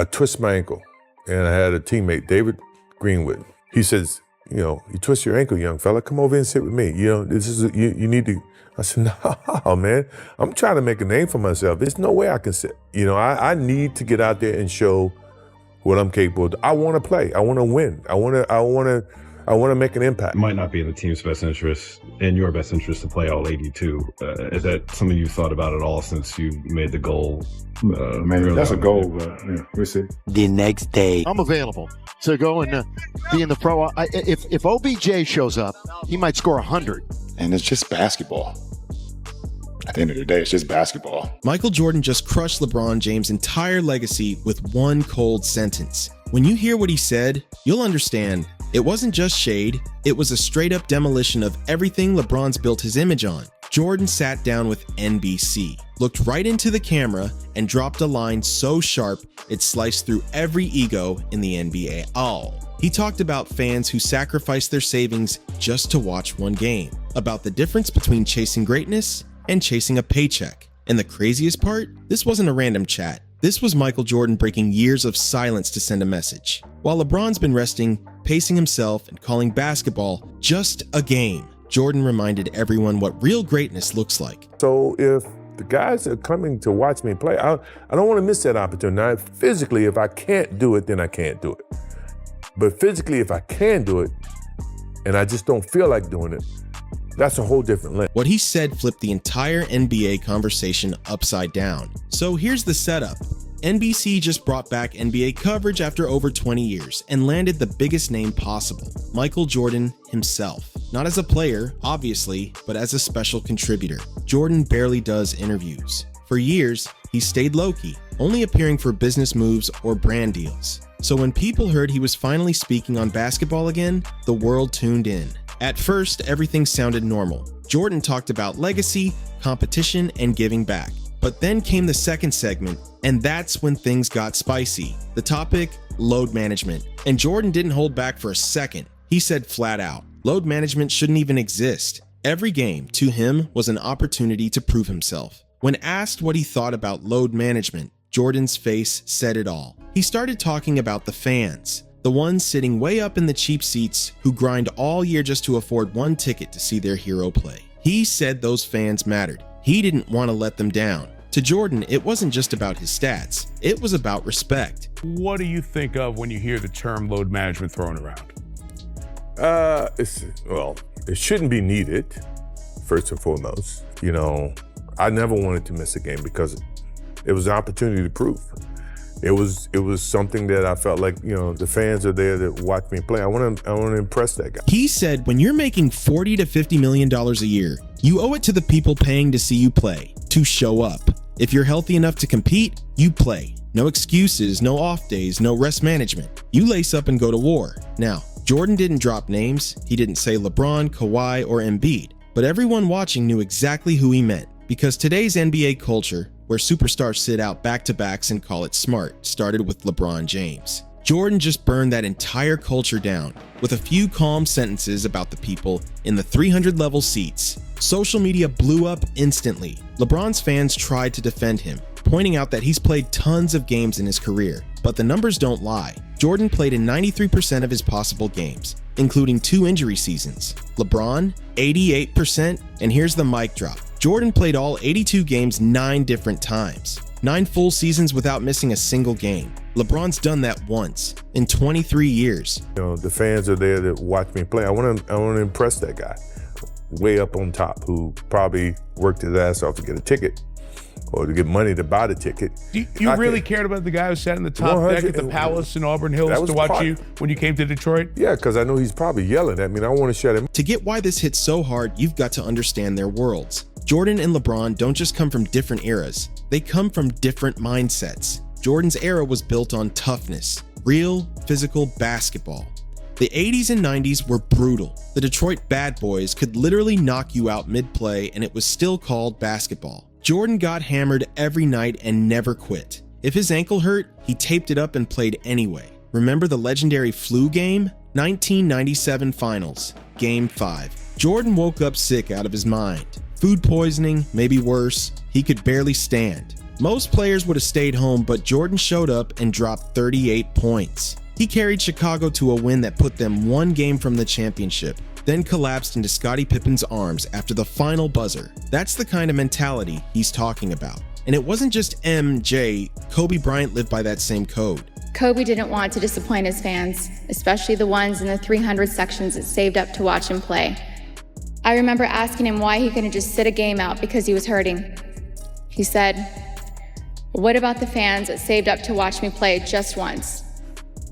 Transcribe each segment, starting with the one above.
I twist my ankle, and I had a teammate, David Greenwood. He says, you twist your ankle, young fella. Come over and sit with me. This is you need to. I said, no, man. I'm trying to make a name for myself. There's no way I can sit. I need to get out there and show what I'm capable of. I want to play. I want to win. I want to make an impact. It might not be in the team's best interest, in your best interest, to play all 82. Is that something you've thought about at all since you made the goal? Man, that's a goal, but we'll see. The next day, I'm available to go and be in the pro. If OBJ shows up, he might score 100. And it's just basketball. At the end of the day, it's just basketball. Michael Jordan just crushed LeBron James' entire legacy with one cold sentence. When you hear what he said, you'll understand it wasn't just shade, it was a straight-up demolition of everything LeBron's built his image on. Jordan sat down with NBC, looked right into the camera, and dropped a line so sharp it sliced through every ego in the NBA. He talked about fans who sacrificed their savings just to watch one game, about the difference between chasing greatness and chasing a paycheck. And the craziest part? This wasn't a random chat. This was Michael Jordan breaking years of silence to send a message. While LeBron's been resting, pacing himself, and calling basketball just a game, Jordan reminded everyone what real greatness looks like. So if the guys are coming to watch me play, I don't want to miss that opportunity. Now, physically, if I can't do it, then I can't do it. But physically, if I can do it, and I just don't feel like doing it, that's a whole different lens. What he said flipped the entire NBA conversation upside down. So here's the setup. NBC just brought back NBA coverage after over 20 years and landed the biggest name possible, Michael Jordan himself. Not as a player, obviously, but as a special contributor. Jordan barely does interviews. For years, he stayed low-key, only appearing for business moves or brand deals. So when people heard he was finally speaking on basketball again, the world tuned in. At first, everything sounded normal. Jordan talked about legacy, competition, and giving back. But then came the second segment, and that's when things got spicy. The topic, load management. And Jordan didn't hold back for a second. He said flat out, load management shouldn't even exist. Every game, to him, was an opportunity to prove himself. When asked what he thought about load management, Jordan's face said it all. He started talking about the fans, the ones sitting way up in the cheap seats who grind all year just to afford one ticket to see their hero play. He said those fans mattered. He didn't want to let them down. To Jordan, it wasn't just about his stats. It was about respect. What do you think of when you hear the term load management thrown around? It shouldn't be needed, first and foremost. I never wanted to miss a game because it was an opportunity to prove. It was something that I felt like, the fans are there to watch me play. I want to impress that guy. He said when you're making $40 to $50 million a year, you owe it to the people paying to see you play, to show up. If you're healthy enough to compete, you play. No excuses, no off days, no rest management. You lace up and go to war. Now, Jordan didn't drop names. He didn't say LeBron, Kawhi, or Embiid. But everyone watching knew exactly who he meant. Because today's NBA culture, where superstars sit out back-to-backs and call it smart, started with LeBron James. Jordan just burned that entire culture down with a few calm sentences about the people in the 300-level seats. Social media blew up instantly. LeBron's fans tried to defend him, pointing out that he's played tons of games in his career. But the numbers don't lie. Jordan played in 93% of his possible games, including 2 injury seasons. LeBron, 88%, and here's the mic drop. Jordan played all 82 games 9 different times. 9 full seasons without missing a single game. LeBron's done that once in 23 years. The fans are there to watch me play. I want to impress that guy way up on top who probably worked his ass off to get a ticket or to get money to buy the ticket. You really cared about the guy who sat in the top deck at the Palace in Auburn Hills to watch you when you came to Detroit? Yeah, because I know he's probably yelling at me. I want to shut him. To get why this hits so hard, you've got to understand their worlds. Jordan and LeBron don't just come from different eras. They come from different mindsets. Jordan's era was built on toughness, real, physical basketball. The 80s and 90s were brutal. The Detroit Bad Boys could literally knock you out mid-play and it was still called basketball. Jordan got hammered every night and never quit. If his ankle hurt, he taped it up and played anyway. Remember the legendary flu game? 1997 Finals, Game 5. Jordan woke up sick out of his mind. Food poisoning, maybe worse. He could barely stand. Most players would have stayed home, but Jordan showed up and dropped 38 points. He carried Chicago to a win that put them one game from the championship, then collapsed into Scottie Pippen's arms after the final buzzer. That's the kind of mentality he's talking about. And it wasn't just MJ, Kobe Bryant lived by that same code. Kobe didn't want to disappoint his fans, especially the ones in the 300 sections that saved up to watch him play. I remember asking him why he couldn't just sit a game out because he was hurting. He said, "What about the fans that saved up to watch me play just once?"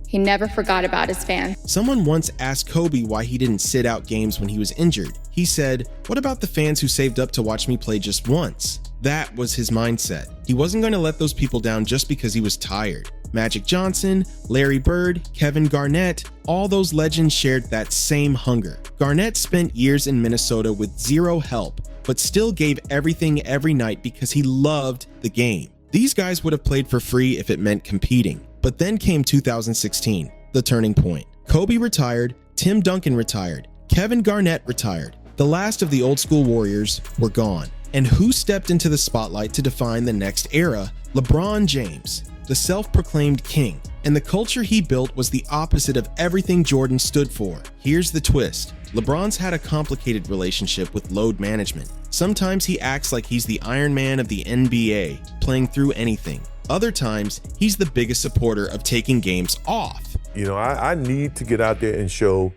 He never forgot about his fans. Someone once asked Kobe why he didn't sit out games when he was injured. He said, "What about the fans who saved up to watch me play just once?" That was his mindset. He wasn't going to let those people down just because he was tired. Magic Johnson, Larry Bird, Kevin Garnett, all those legends shared that same hunger. Garnett spent years in Minnesota with zero help, but still gave everything every night because he loved the game. These guys would have played for free if it meant competing. But then came 2016, the turning point. Kobe retired, Tim Duncan retired, Kevin Garnett retired. The last of the old school Warriors were gone. And who stepped into the spotlight to define the next era? LeBron James, the self-proclaimed king. And the culture he built was the opposite of everything Jordan stood for. Here's the twist. LeBron's had a complicated relationship with load management. Sometimes he acts like he's the Iron Man of the NBA, playing through anything. Other times, he's the biggest supporter of taking games off. You know, I need to get out there and show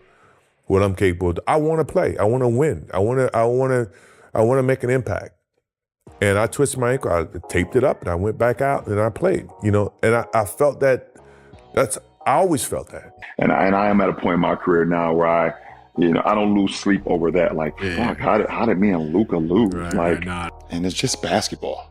what I'm capable of. I want to play. I want to win. I want to make an impact. And I twisted my ankle. I taped it up and I went back out and I played. You know, and I felt that. I always felt that. And I am at a point in my career now where I don't lose sleep over that. Like, fuck, how did me and Luka lose? And it's just basketball.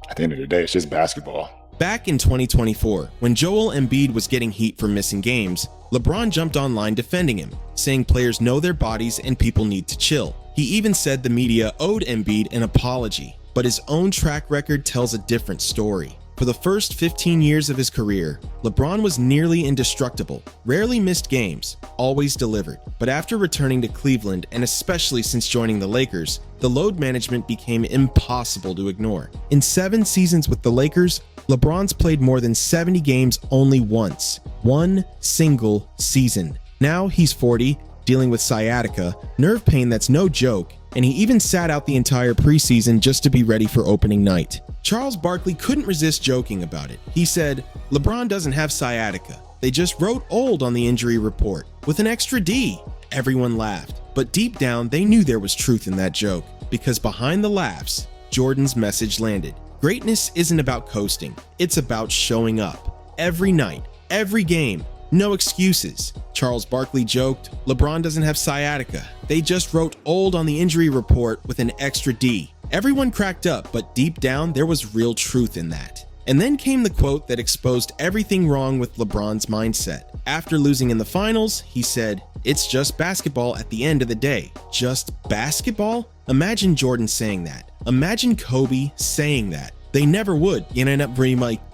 At the end of the day, it's just basketball. Back in 2024, when Joel Embiid was getting heat for missing games, LeBron jumped online defending him, saying players know their bodies and people need to chill. He even said the media owed Embiid an apology, but his own track record tells a different story. For the first 15 years of his career, LeBron was nearly indestructible, rarely missed games, always delivered. But after returning to Cleveland, and especially since joining the Lakers, the load management became impossible to ignore. In 7 seasons with the Lakers, LeBron's played more than 70 games only once. One single season. Now he's 40, dealing with sciatica, nerve pain that's no joke, and he even sat out the entire preseason just to be ready for opening night. Charles Barkley couldn't resist joking about it. He said, "LeBron doesn't have sciatica. They just wrote old on the injury report, with an extra D." Everyone laughed, but deep down they knew there was truth in that joke, because behind the laughs, Jordan's message landed. Greatness isn't about coasting, it's about showing up. Every night, every game, no excuses. Charles Barkley joked, "LeBron doesn't have sciatica. They just wrote old on the injury report with an extra D." Everyone cracked up, but deep down, there was real truth in that. And then came the quote that exposed everything wrong with LeBron's mindset. After losing in the finals, he said, "It's just basketball at the end of the day." Just basketball? Imagine Jordan saying that. Imagine Kobe saying that. They never would,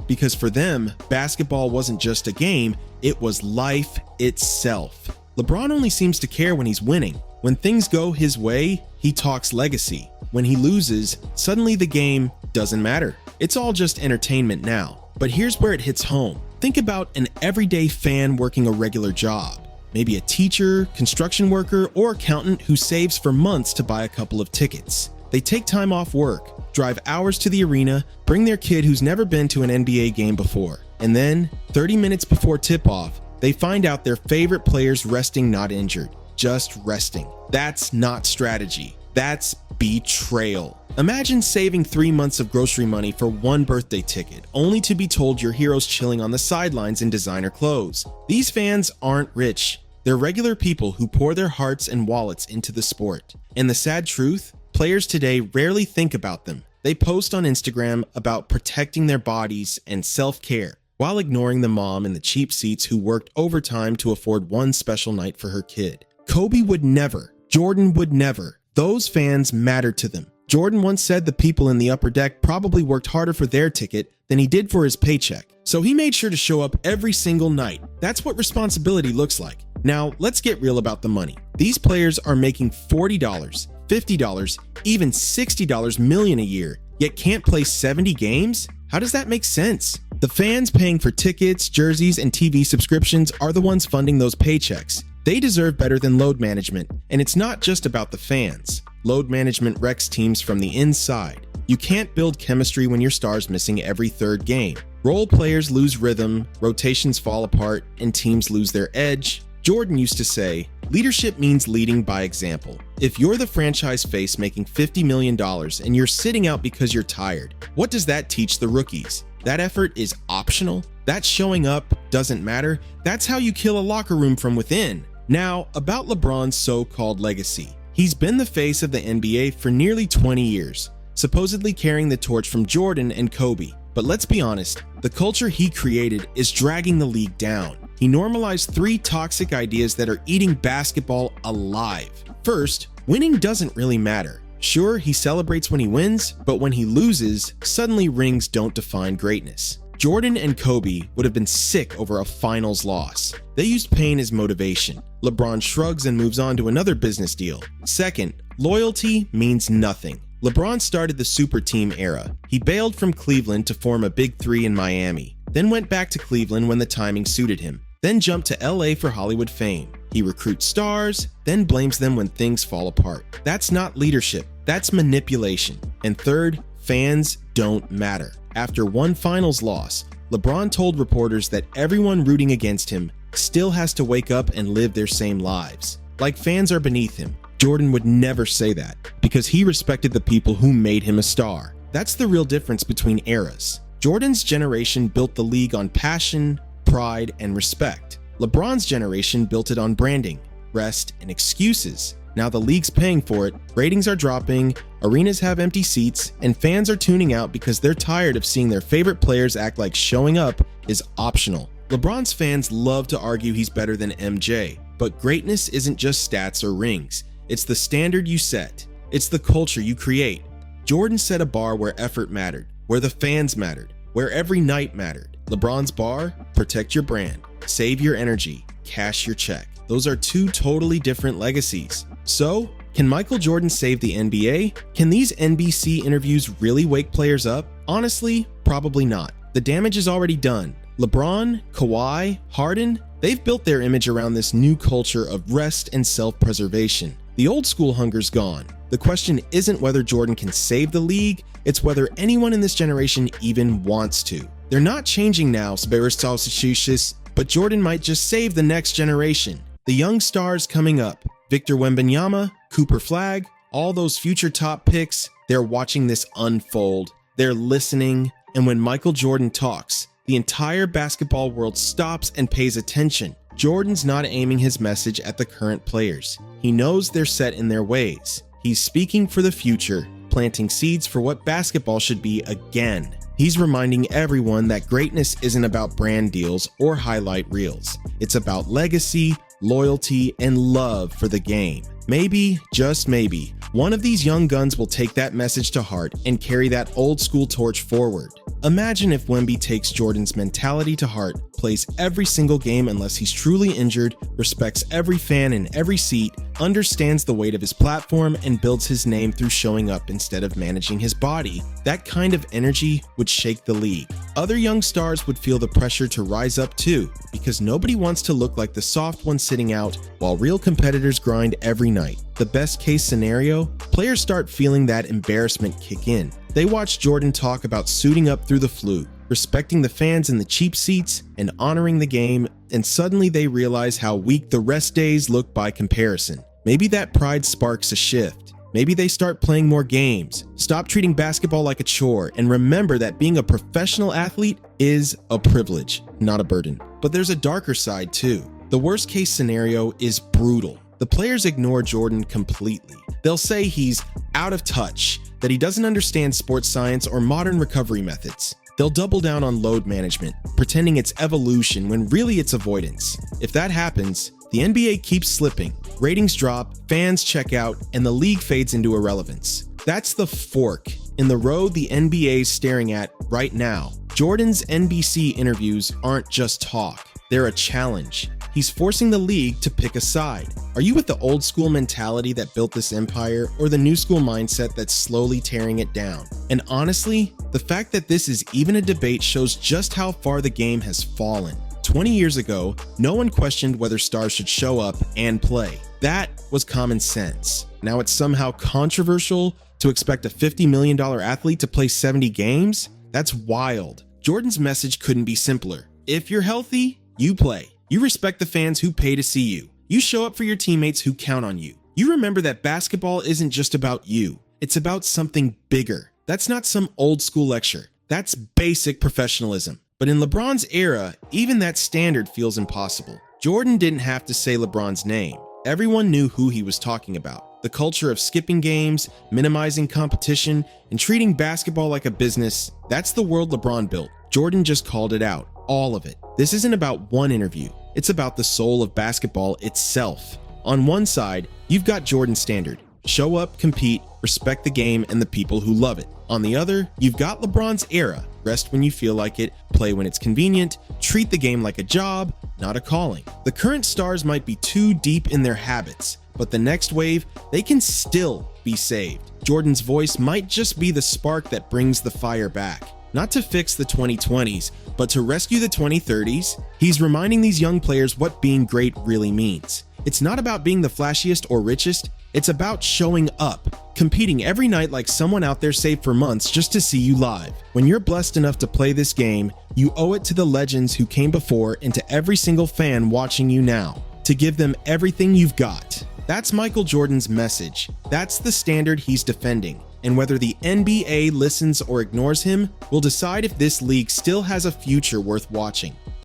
because for them, basketball wasn't just a game, it was life itself. LeBron only seems to care when he's winning. When things go his way, he talks legacy. When he loses, suddenly the game doesn't matter. It's all just entertainment now. But here's where it hits home. Think about an everyday fan working a regular job. Maybe a teacher, construction worker, or accountant who saves for months to buy a couple of tickets. They take time off work, drive hours to the arena, bring their kid who's never been to an NBA game before. And then, 30 minutes before tip-off, they find out their favorite player's resting, not injured. Just resting. That's not strategy. That's betrayal. Imagine saving 3 months of grocery money for one birthday ticket, only to be told your hero's chilling on the sidelines in designer clothes. These fans aren't rich. They're regular people who pour their hearts and wallets into the sport. And the sad truth? Players today rarely think about them. They post on Instagram about protecting their bodies and self-care, while ignoring the mom in the cheap seats who worked overtime to afford one special night for her kid. Kobe would never. Jordan would never. Those fans mattered to them. Jordan once said the people in the upper deck probably worked harder for their ticket than he did for his paycheck. So he made sure to show up every single night. That's what responsibility looks like. Now, let's get real about the money. These players are making $40, $50, even $60 million a year, yet can't play 70 games? How does that make sense? The fans paying for tickets, jerseys, and TV subscriptions are the ones funding those paychecks. They deserve better than load management, and it's not just about the fans. Load management wrecks teams from the inside. You can't build chemistry when your star's missing every third game. Role players lose rhythm, rotations fall apart, and teams lose their edge. Jordan used to say, leadership means leading by example. If you're the franchise face making $50 million and you're sitting out because you're tired, what does that teach the rookies? That effort is optional? That showing up doesn't matter? That's how you kill a locker room from within. Now, about LeBron's so-called legacy. He's been the face of the NBA for nearly 20 years, supposedly carrying the torch from Jordan and Kobe. But let's be honest, the culture he created is dragging the league down. He normalized 3 toxic ideas that are eating basketball alive. First, winning doesn't really matter. Sure, he celebrates when he wins, but when he loses, suddenly rings don't define greatness. Jordan and Kobe would have been sick over a finals loss. They used pain as motivation. LeBron shrugs and moves on to another business deal. Second, loyalty means nothing. LeBron started the super team era. He bailed from Cleveland to form a big 3 in Miami, then went back to Cleveland when the timing suited him, then jumped to LA for Hollywood fame. He recruits stars, then blames them when things fall apart. That's not leadership, that's manipulation. And third, fans don't matter. After one finals loss, LeBron told reporters that everyone rooting against him still has to wake up and live their same lives. Like fans are beneath him. Jordan would never say that because he respected the people who made him a star. That's the real difference between eras. Jordan's generation built the league on passion, pride, and respect. LeBron's generation built it on branding, rest, and excuses. Now the league's paying for it, ratings are dropping, arenas have empty seats, and fans are tuning out because they're tired of seeing their favorite players act like showing up is optional. LeBron's fans love to argue he's better than MJ, but greatness isn't just stats or rings. It's the standard you set. It's the culture you create. Jordan set a bar where effort mattered, where the fans mattered, where every night mattered. LeBron's bar, protect your brand, save your energy, cash your check. Those are 2 totally different legacies. So, can Michael Jordan save the NBA? Can these NBC interviews really wake players up? Honestly, probably not. The damage is already done. LeBron, Kawhi, Harden, they've built their image around this new culture of rest and self-preservation. The old school hunger's gone. The question isn't whether Jordan can save the league, it's whether anyone in this generation even wants to. They're not changing now, but Jordan might just save the next generation. The young stars coming up, Victor Wembanyama, Cooper Flagg, all those future top picks, they're watching this unfold. They're listening, and when Michael Jordan talks, the entire basketball world stops and pays attention. Jordan's not aiming his message at the current players. He knows they're set in their ways. He's speaking for the future, planting seeds for what basketball should be again. He's reminding everyone that greatness isn't about brand deals or highlight reels. It's about legacy, loyalty, and love for the game. Maybe, just maybe, one of these young guns will take that message to heart and carry that old school torch forward. Imagine if Wemby takes Jordan's mentality to heart, plays every single game unless he's truly injured, respects every fan in every seat, understands the weight of his platform, and builds his name through showing up instead of managing his body. That kind of energy would shake the league. Other young stars would feel the pressure to rise up too, because nobody wants to look like the soft one sitting out while real competitors grind every night. The best case scenario, players start feeling that embarrassment kick in. They watch Jordan talk about suiting up through the flu, respecting the fans in the cheap seats, and honoring the game, and suddenly they realize how weak the rest days look by comparison. Maybe that pride sparks a shift. Maybe they start playing more games, stop treating basketball like a chore, and remember that being a professional athlete is a privilege, not a burden. But there's a darker side too. The worst case scenario is brutal. The players ignore Jordan completely. They'll say he's out of touch, that he doesn't understand sports science or modern recovery methods. They'll double down on load management, pretending it's evolution when really it's avoidance. If that happens, the NBA keeps slipping, ratings drop, fans check out, and the league fades into irrelevance. That's the fork in the road the NBA's staring at right now. Jordan's NBC interviews aren't just talk. They're a challenge. He's forcing the league to pick a side. Are you with the old school mentality that built this empire, or the new school mindset that's slowly tearing it down? And honestly, the fact that this is even a debate shows just how far the game has fallen. 20 years ago, no one questioned whether stars should show up and play. That was common sense. Now it's somehow controversial to expect a $50 million athlete to play 70 games? That's wild. Jordan's message couldn't be simpler. If you're healthy, you play. You respect the fans who pay to see you. You show up for your teammates who count on you. You remember that basketball isn't just about you. It's about something bigger. That's not some old school lecture. That's basic professionalism. But in LeBron's era, even that standard feels impossible. Jordan didn't have to say LeBron's name. Everyone knew who he was talking about. The culture of skipping games, minimizing competition, and treating basketball like a business, that's the world LeBron built. Jordan just called it out. All of it. This isn't about one interview. It's about the soul of basketball itself. On one side, you've got Jordan's standard. Show up, compete, respect the game and the people who love it. On the other, you've got LeBron's era. Rest when you feel like it, play when it's convenient, treat the game like a job, not a calling. The current stars might be too deep in their habits, but the next wave, they can still be saved. Jordan's voice might just be the spark that brings the fire back. Not to fix the 2020s, but to rescue the 2030s. He's reminding these young players what being great really means. It's not about being the flashiest or richest, it's about showing up, competing every night like someone out there saved for months just to see you live. When you're blessed enough to play this game, you owe it to the legends who came before and to every single fan watching you now, to give them everything you've got. That's Michael Jordan's message. That's the standard he's defending. And whether the NBA listens or ignores him will decide if this league still has a future worth watching.